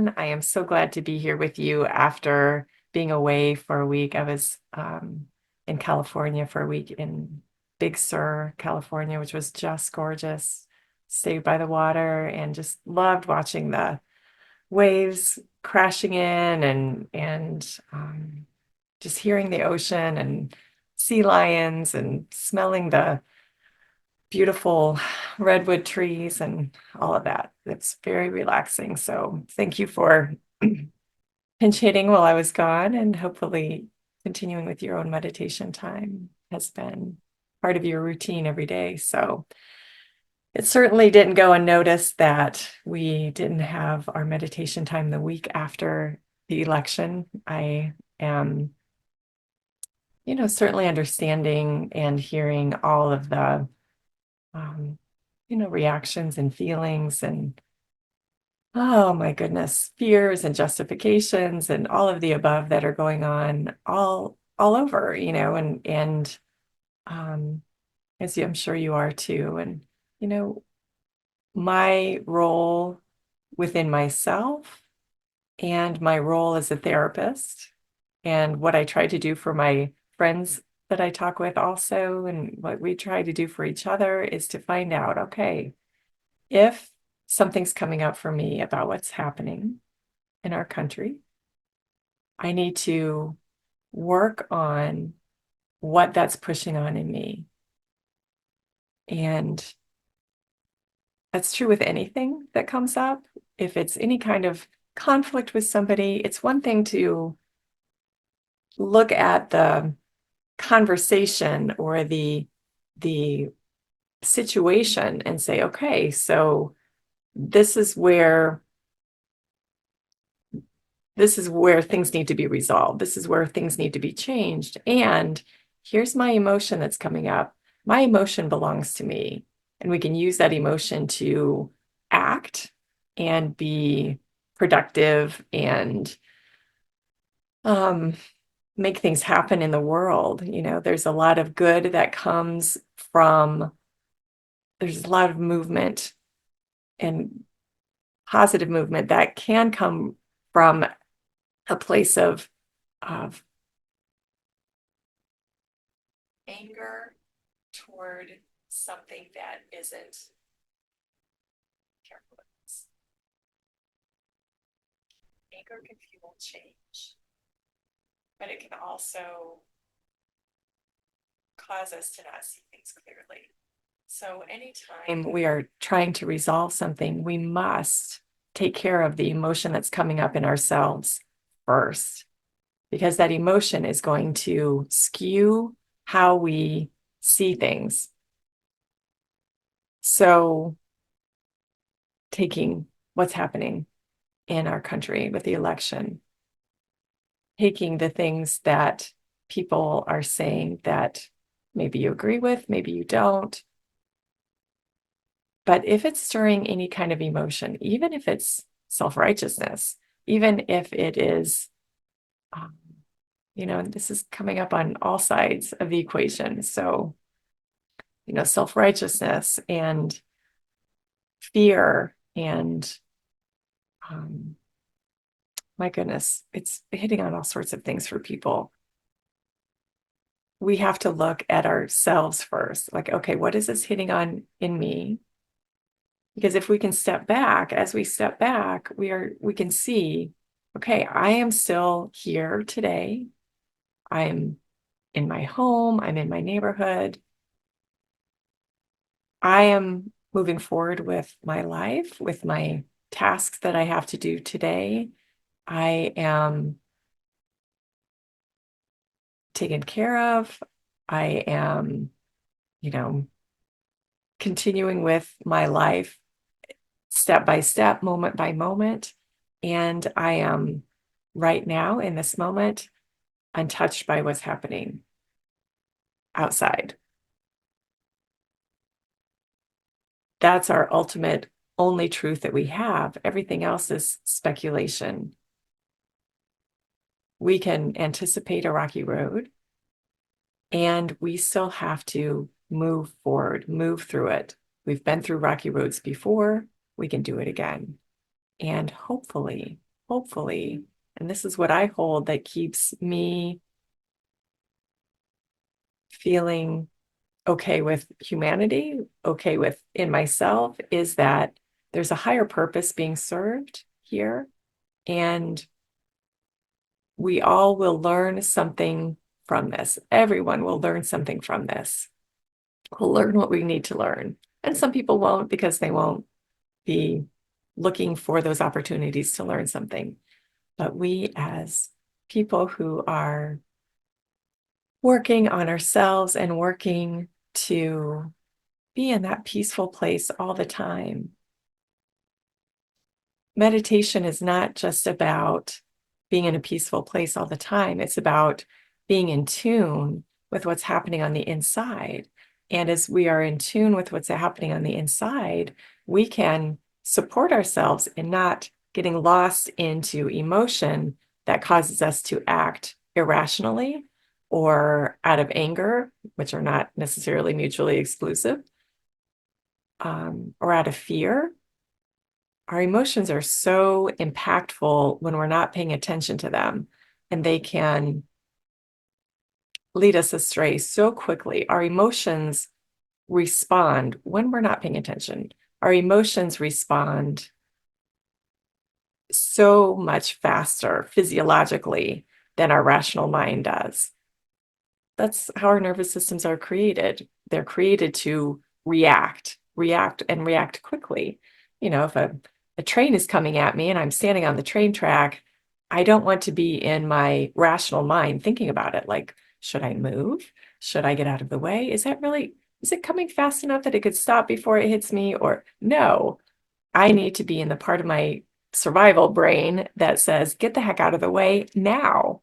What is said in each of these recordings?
I am so glad to be here with you after being away for a week. I was in California for a week in Big Sur, California, which was just gorgeous. Stayed by the water and just loved watching the waves crashing in and just hearing the ocean and sea lions and smelling the beautiful redwood trees and all of that. It's very relaxing. So thank you for pinch hitting while I was gone, and hopefully continuing with your own meditation time has been part of your routine every day. So it certainly didn't go unnoticed that we didn't have our meditation time the week after the election. I am, certainly understanding and hearing all of the um, reactions and feelings and, oh my goodness, fears and justifications and all of the above that are going on all over, and um, I'm sure you are too. And, you know, my role within myself and my role as a therapist and what I try to do for my friends that I talk with also, and what we try to do for each other is to find out, okay, if something's coming up for me about what's happening in our country, I need to work on what that's pushing on in me. And that's true with anything that comes up. If it's any kind of conflict with somebody, it's one thing to look at the conversation or the situation and say, okay, so this is where things need to be resolved. This is where things need to be changed. And here's my emotion that's coming up. My emotion belongs to me. And we can use that emotion to act and be productive and um, make things happen in the world. There's a lot of good that comes from, there's a lot of movement and positive movement that can come from a place of anger toward something that isn't, careful with this. Anger can fuel change, but it can also cause us to not see things clearly. So anytime we are trying to resolve something, we must take care of the emotion that's coming up in ourselves first, because that emotion is going to skew how we see things. So taking what's happening in our country with the election, taking the things that people are saying that maybe you agree with, maybe you don't. But if it's stirring any kind of emotion, even if it's self-righteousness, even if it is, um, this is coming up on all sides of the equation. So, self-righteousness and fear and, um, my goodness, it's hitting on all sorts of things for people. We have to look at ourselves first. Like, okay, what is this hitting on in me? Because if we can step back, as we step back, we can see, okay, I am still here today. I'm in my home, I'm in my neighborhood. I am moving forward with my life, with my tasks that I have to do today. I am taken care of. I am, you know, continuing with my life step by step, moment by moment. And I am right now in this moment untouched by what's happening outside. That's our ultimate only truth that we have. Everything else is speculation. We can anticipate a rocky road, and we still have to move forward, move through it. We've been through rocky roads before. We can do it again. And hopefully hopefully, and this is what I hold that keeps me feeling okay with humanity, okay with in myself, is that there's a higher purpose being served here. And we all will learn something from this. Everyone will learn something from this. We'll learn what we need to learn. And some people won't because they won't be looking for those opportunities to learn something. But we, as people who are working on ourselves and working to be in that peaceful place all the time, meditation is not just about being in a peaceful place all the time. It's about being in tune with what's happening on the inside. And as we are in tune with what's happening on the inside, we can support ourselves in not getting lost into emotion that causes us to act irrationally or out of anger, which are not necessarily mutually exclusive, or out of fear. Our emotions are so impactful when we're not paying attention to them, and they can lead us astray so quickly. Our emotions respond when we're not paying attention. Our emotions respond so much faster physiologically than our rational mind does. That's how our nervous systems are created. They're created to react and react quickly. If a train is coming at me and I'm standing on the train track, I don't want to be in my rational mind thinking about it. Like, should I move? Should I get out of the way? Is it coming fast enough that it could stop before it hits me? Or no, I need to be in the part of my survival brain that says, get the heck out of the way now.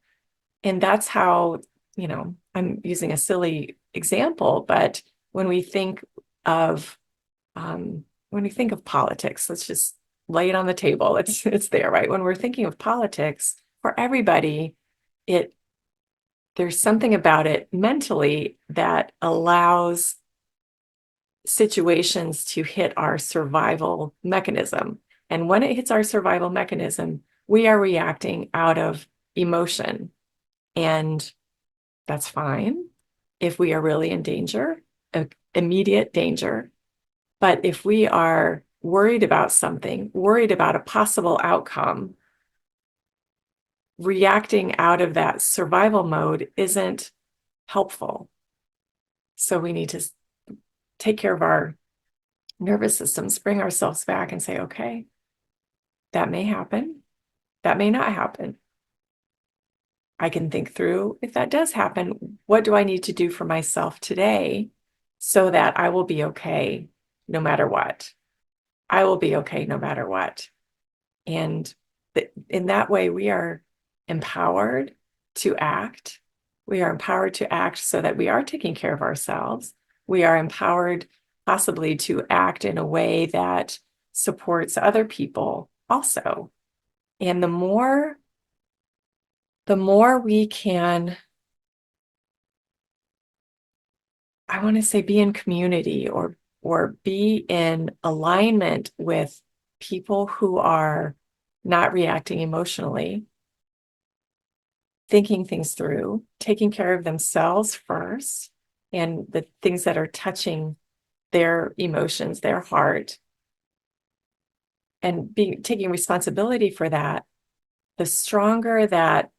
And that's how, I'm using a silly example, but when we think of politics, let's just lay it on the table. It's there, right? When we're thinking of politics, for everybody, there's something about it mentally that allows situations to hit our survival mechanism. And when it hits our survival mechanism, we are reacting out of emotion. And that's fine if we are really in danger, immediate danger. But if we are worried about something, worried about a possible outcome, reacting out of that survival mode isn't helpful. So we need to take care of our nervous systems, bring ourselves back and say, okay, that may happen. That may not happen. I can think through, if that does happen, what do I need to do for myself today so that I will be okay no matter what? I will be okay no matter what. And in that way, we are empowered to act. We are empowered to act so that we are taking care of ourselves. We are empowered possibly to act in a way that supports other people also. And the more we can, I want to say, be in community or be in alignment with people who are not reacting emotionally, thinking things through, taking care of themselves first, and the things that are touching their emotions, their heart, and taking responsibility for that, the stronger that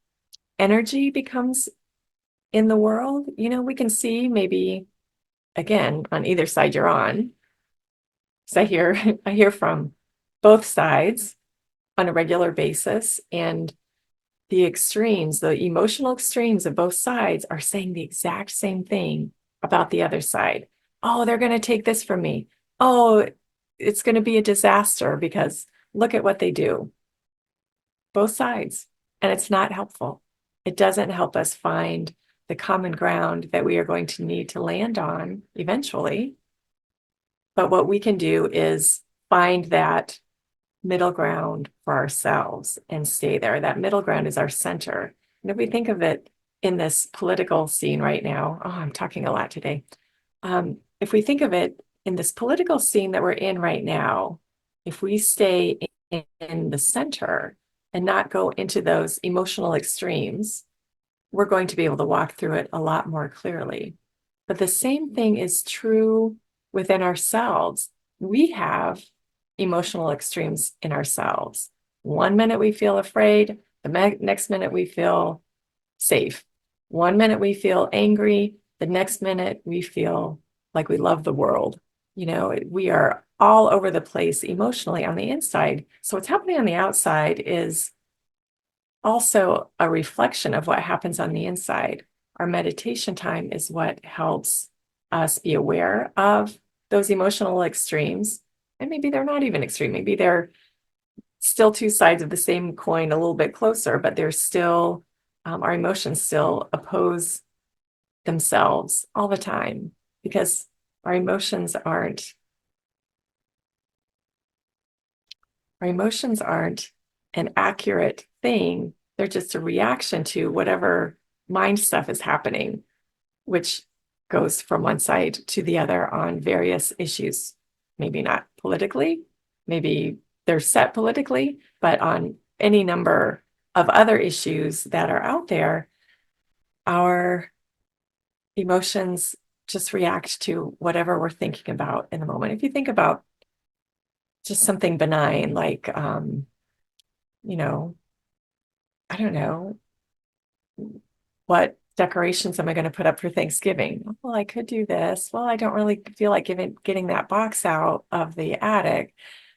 energy becomes in the world. We can see maybe, again, on either side you're on. So I hear from both sides on a regular basis, and the extremes, the emotional extremes of both sides are saying the exact same thing about the other side. Oh, they're going to take this from me. Oh, it's going to be a disaster because look at what they do. Both sides. And it's not helpful. It doesn't help us find the common ground that we are going to need to land on eventually. But what we can do is find that middle ground for ourselves and stay there. That middle ground is our center. And if we think of it in this political scene right now, oh, I'm talking a lot today. If we think of it in this political scene that we're in right now, if we stay in the center, and not go into those emotional extremes, we're going to be able to walk through it a lot more clearly. But the same thing is true within ourselves. We have emotional extremes in ourselves. One minute we feel afraid, the next minute we feel safe. One minute we feel angry, the next minute we feel like we love the world. We are all over the place emotionally on the inside. So what's happening on the outside is also a reflection of what happens on the inside. Our meditation time is what helps us be aware of those emotional extremes. And maybe they're not even extreme. Maybe they're still two sides of the same coin, a little bit closer, but they're still, our emotions still oppose themselves all the time because our emotions aren't an accurate thing. They're just a reaction to whatever mind stuff is happening, which goes from one side to the other on various issues. Maybe not politically, maybe they're set politically, but on any number of other issues that are out there, our emotions just react to whatever we're thinking about in the moment. If you think about just something benign like, you know, I don't know, what decorations am I going to put up for Thanksgiving? Well, I could do this. Well, I don't really feel like getting that box out of the attic.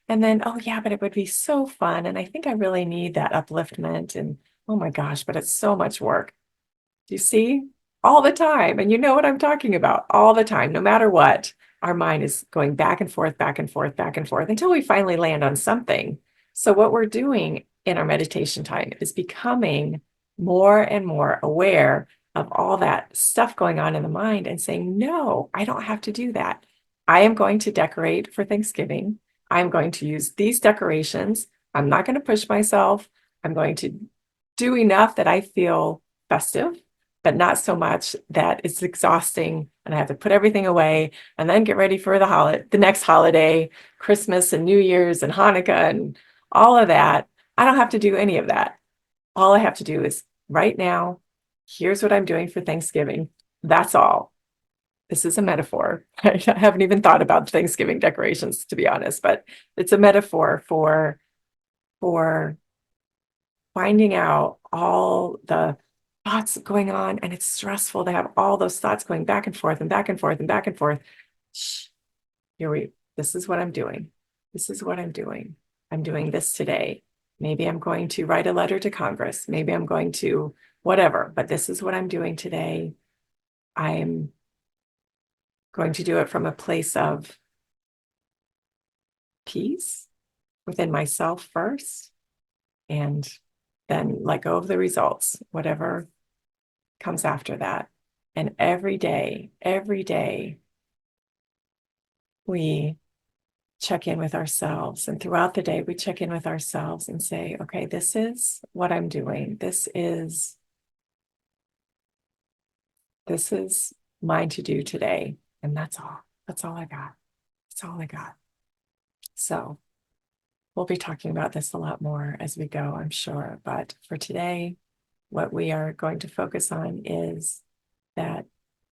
And then, oh yeah, but it would be so fun. And I think I really need that upliftment. And oh my gosh, but it's so much work. Do you see? All the time. And you know what I'm talking about all the time, no matter what. Our mind is going back and forth, back and forth, back and forth until we finally land on something. So, what we're doing in our meditation time is becoming more and more aware of all that stuff going on in the mind and saying, no, I don't have to do that. I am going to decorate for Thanksgiving. I'm going to use these decorations. I'm not going to push myself. I'm going to do enough that I feel festive, but not so much that it's exhausting and I have to put everything away and then get ready for the next holiday, Christmas and New Year's and Hanukkah and all of that. I don't have to do any of that. All I have to do is right now, here's what I'm doing for Thanksgiving. That's all. This is a metaphor. I haven't even thought about Thanksgiving decorations, to be honest, but it's a metaphor for finding out all the thoughts going on, and it's stressful to have all those thoughts going back and forth and back and forth and back and forth. Shh, this is what I'm doing. This is what I'm doing. I'm doing this today. Maybe I'm going to write a letter to Congress. Maybe I'm going to whatever, but this is what I'm doing today. I'm going to do it from a place of peace within myself first, and then let go of the results, whatever comes after that. And every day, we check in with ourselves. And throughout the day, we check in with ourselves and say, okay, this is what I'm doing. This is mine to do today. And that's all. That's all I got. That's all I got. So we'll be talking about this a lot more as we go, I'm sure. But for today, what we are going to focus on is that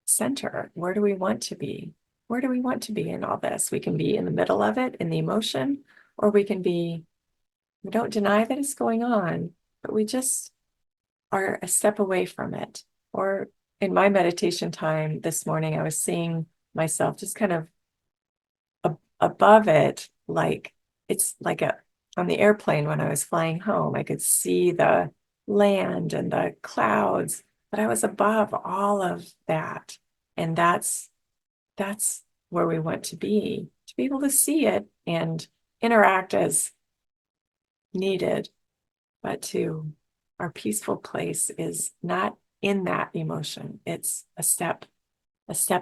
center. Where do we want to be? Where do we want to be in all this? We can be in the middle of it, in the emotion, or we don't deny that it's going on, but we just are a step away from it. Or in my meditation time this morning, I was seeing myself just kind of above it, like it's like on the airplane when I was flying home, I could see the land and the clouds, but I was above all of that. And that's where we want to be able to see it and interact as needed, but to our peaceful place is not in that emotion. It's a step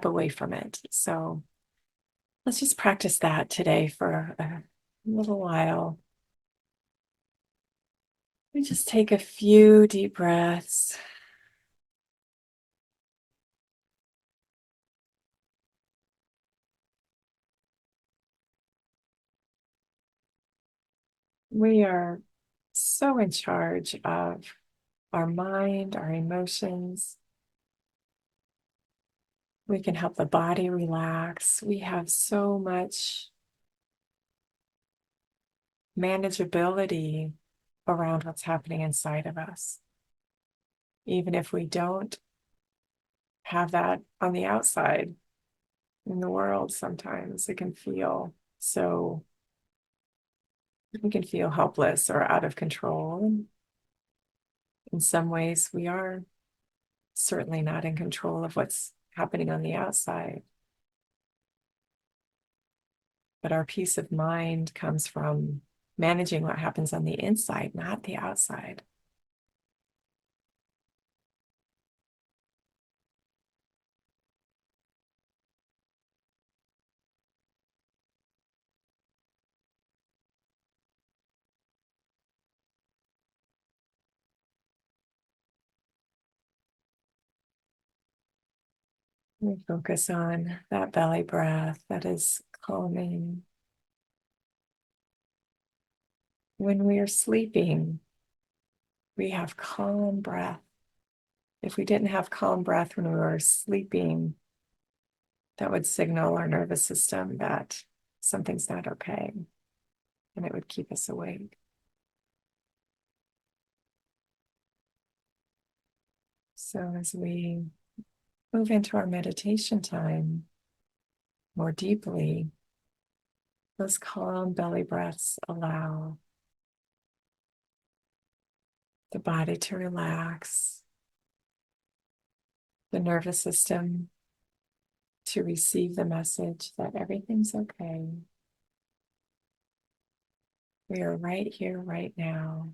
away from it. So let's just practice that today for a little while. We just take a few deep breaths. We are so in charge of our mind, our emotions. We can help the body relax. We have so much manageability around what's happening inside of us. Even if we don't have that on the outside in the world, sometimes it can feel so, we can feel helpless or out of control. And in some ways, we are certainly not in control of what's happening on the outside. But our peace of mind comes from managing what happens on the inside, not the outside. We focus on that belly breath that is calming. When we are sleeping, we have calm breath. If we didn't have calm breath when we were sleeping, that would signal our nervous system that something's not okay, and it would keep us awake. So as we move into our meditation time more deeply, those calm belly breaths allow the body to relax, the nervous system to receive the message that everything's okay. We are right here, right now,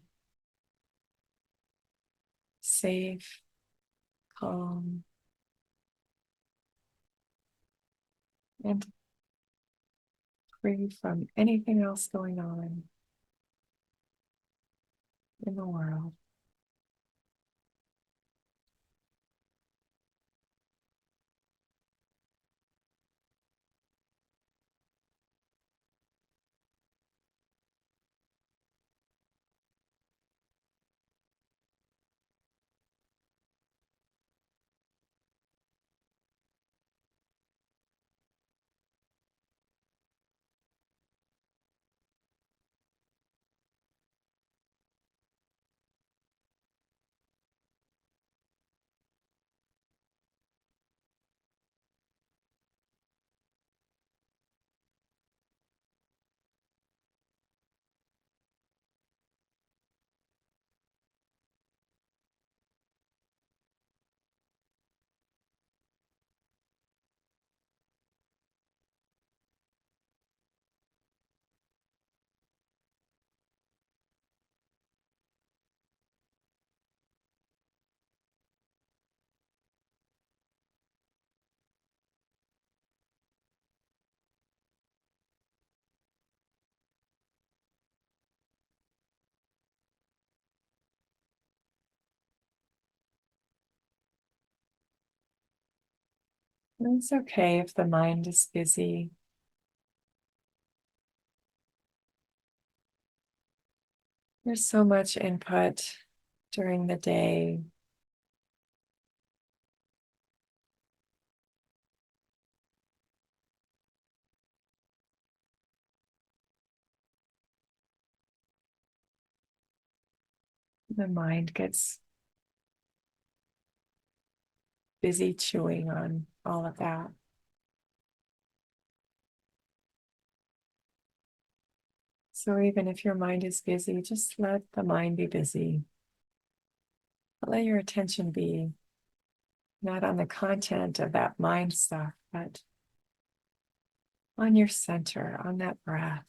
safe, calm, and free from anything else going on in the world. And it's okay if the mind is busy. There's so much input during the day. The mind gets busy chewing on all of that. So even if your mind is busy, just let the mind be busy. But let your attention be not on the content of that mind stuff, but on your center, on that breath.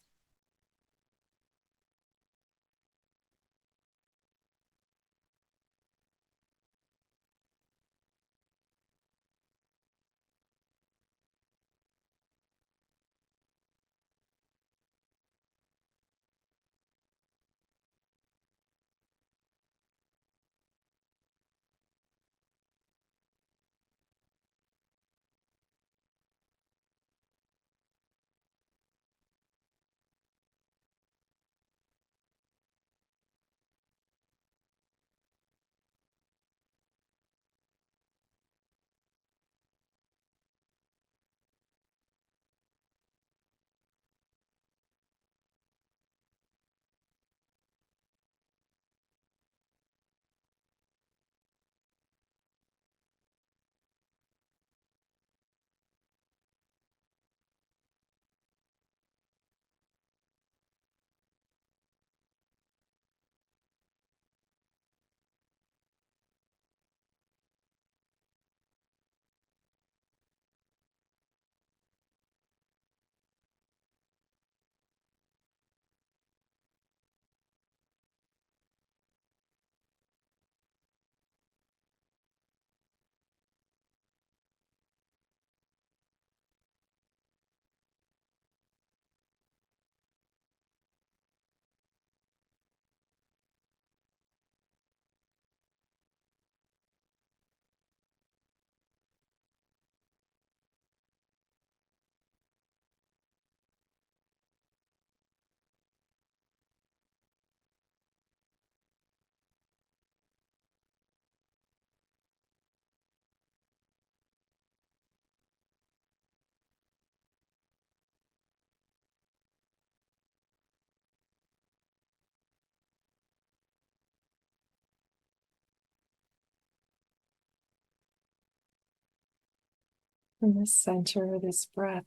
in the center of this breath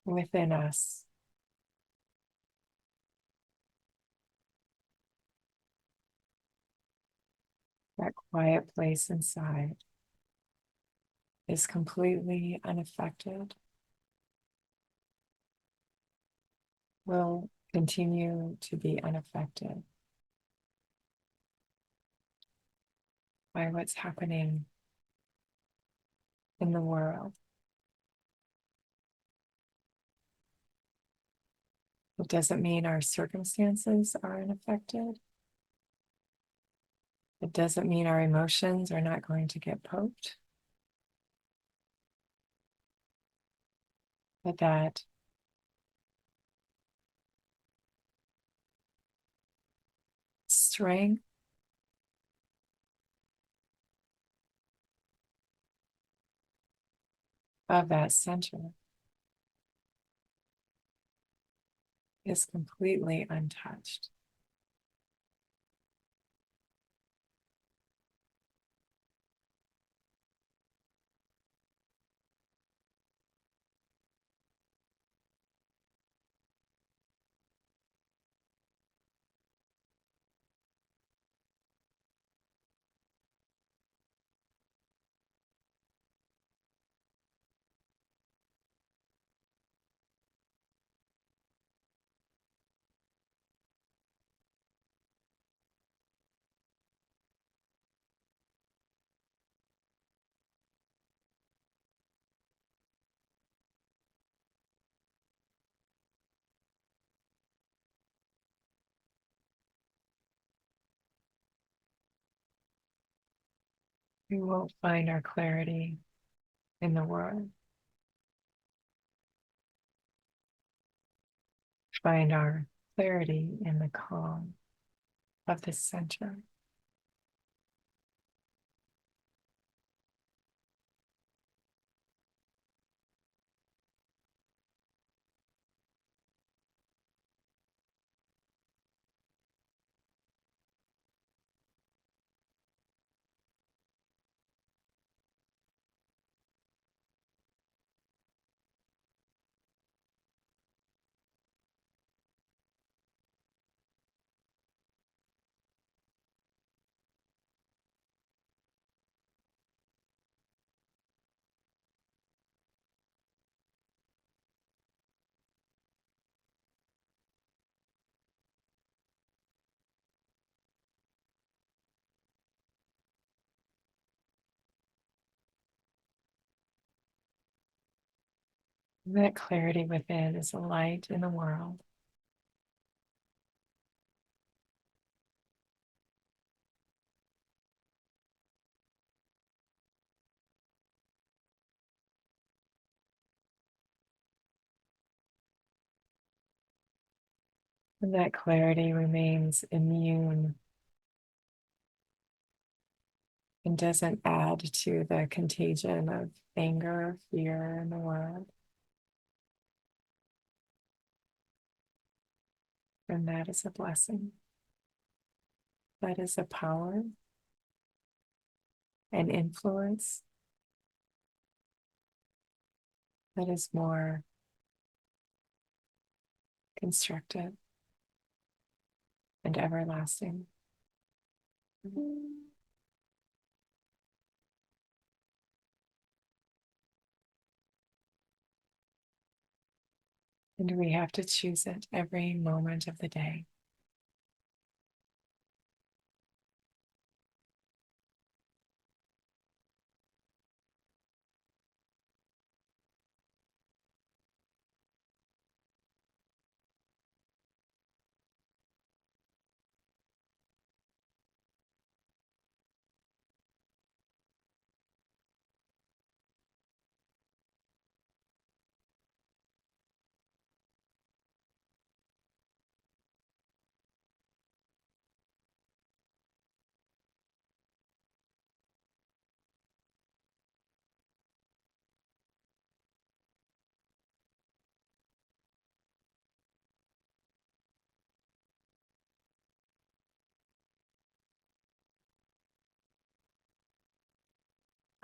within us. That quiet place inside is completely unaffected. Will continue to be unaffected by what's happening in the world. It doesn't mean our circumstances are unaffected. It doesn't mean our emotions are not going to get poked. But that strength of that center is completely untouched. We won't find our clarity in the world. Find our clarity in the calm of the center. And that clarity within is a light in the world. And that clarity remains immune and doesn't add to the contagion of anger, fear in the world. And that is a blessing. That is a power and influence that is more constructive and everlasting. And we have to choose it every moment of the day.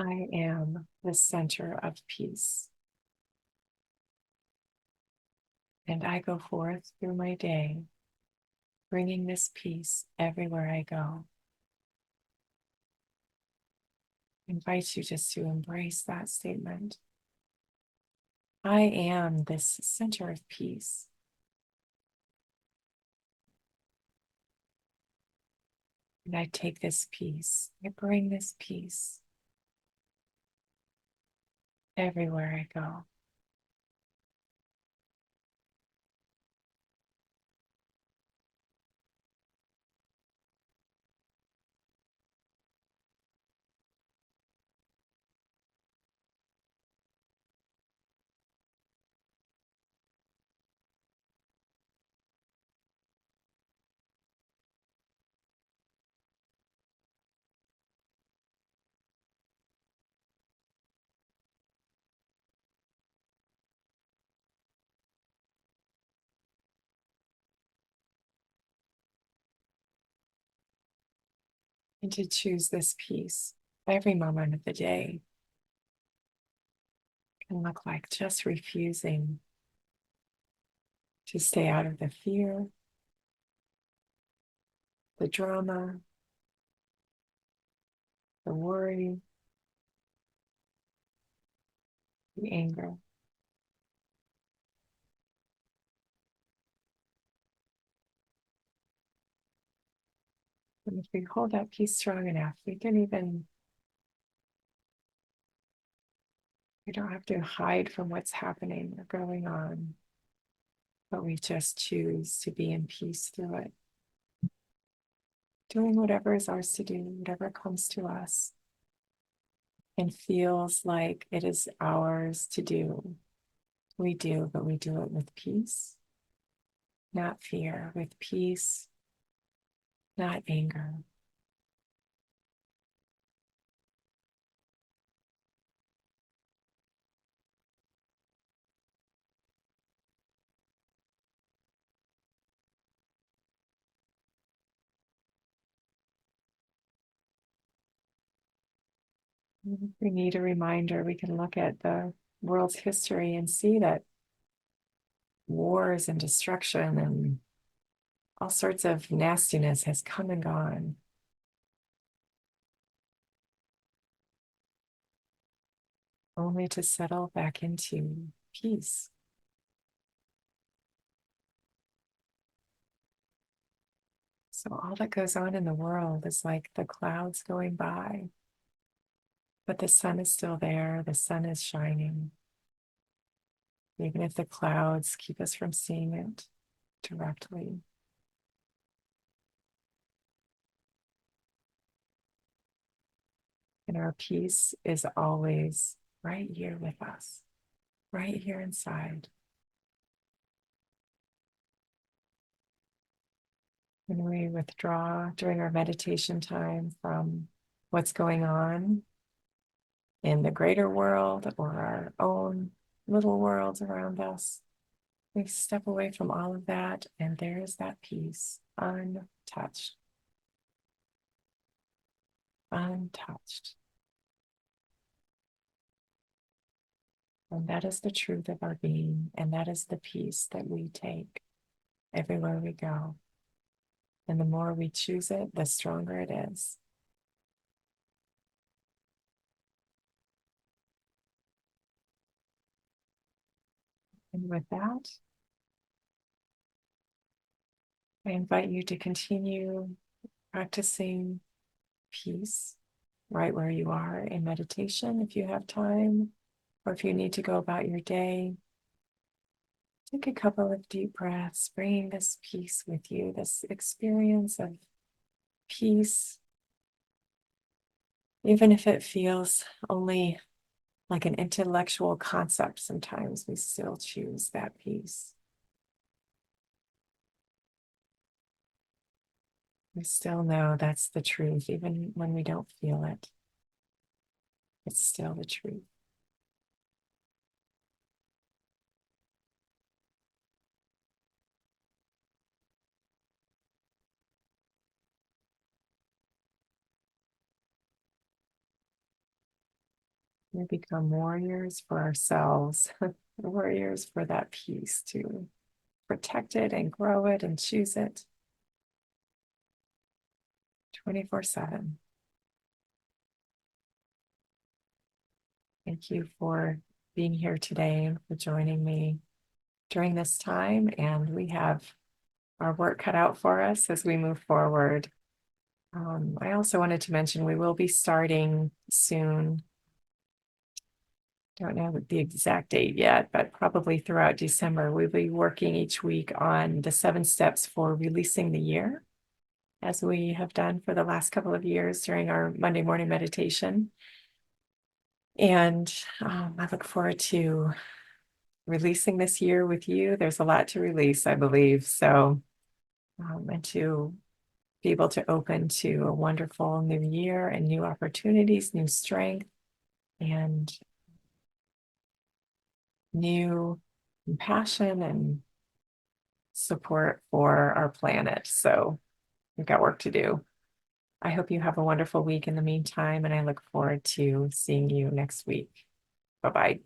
I am the center of peace. And I go forth through my day, bringing this peace everywhere I go. I invite you just to embrace that statement. I am this center of peace. And I take this peace, I bring this peace everywhere I go. And to choose this peace every moment of the day can look like just refusing to stay out of the fear, the drama, the worry, the anger. And if we hold that peace strong enough, we don't have to hide from what's happening or going on, but we just choose to be in peace through it, doing whatever is ours to do, whatever comes to us and feels like it is ours to do. We do, but we do it with peace, not fear, with peace, not anger. If we need a reminder, we can look at the world's history and see that wars and destruction and all sorts of nastiness has come and gone. Only to settle back into peace. So all that goes on in the world is like the clouds going by, but the sun is still there, the sun is shining, even if the clouds keep us from seeing it directly. And our peace is always right here with us, right here inside. When we withdraw during our meditation time from what's going on in the greater world or our own little worlds around us, we step away from all of that, and there is that peace, untouched, untouched. And that is the truth of our being, and that is the peace that we take everywhere we go. And the more we choose it, the stronger it is. And with that, I invite you to continue practicing peace right where you are in meditation if you have time, or if you need to go about your day. Take a couple of deep breaths, bringing this peace with you, this experience of peace. Even if it feels only like an intellectual concept, sometimes we still choose that peace. We still know that's the truth, even when we don't feel it. It's still the truth. We become warriors for ourselves, warriors for that peace to protect it and grow it and choose it 24/7. Thank you for being here today and for joining me during this time. And we have our work cut out for us as we move forward. I also wanted to mention we will be starting soon. Don't know the exact date yet, but probably throughout December, we'll be working each week on the 7 steps for releasing the year, as we have done for the last couple of years during our Monday morning meditation. And I look forward to releasing this year with you. There's a lot to release, I believe. So, and to be able to open to a wonderful new year and new opportunities, new strength, and new compassion and support for our planet. So we've got work to do. I hope you have a wonderful week in the meantime, and I look forward to seeing you next week. Bye-bye.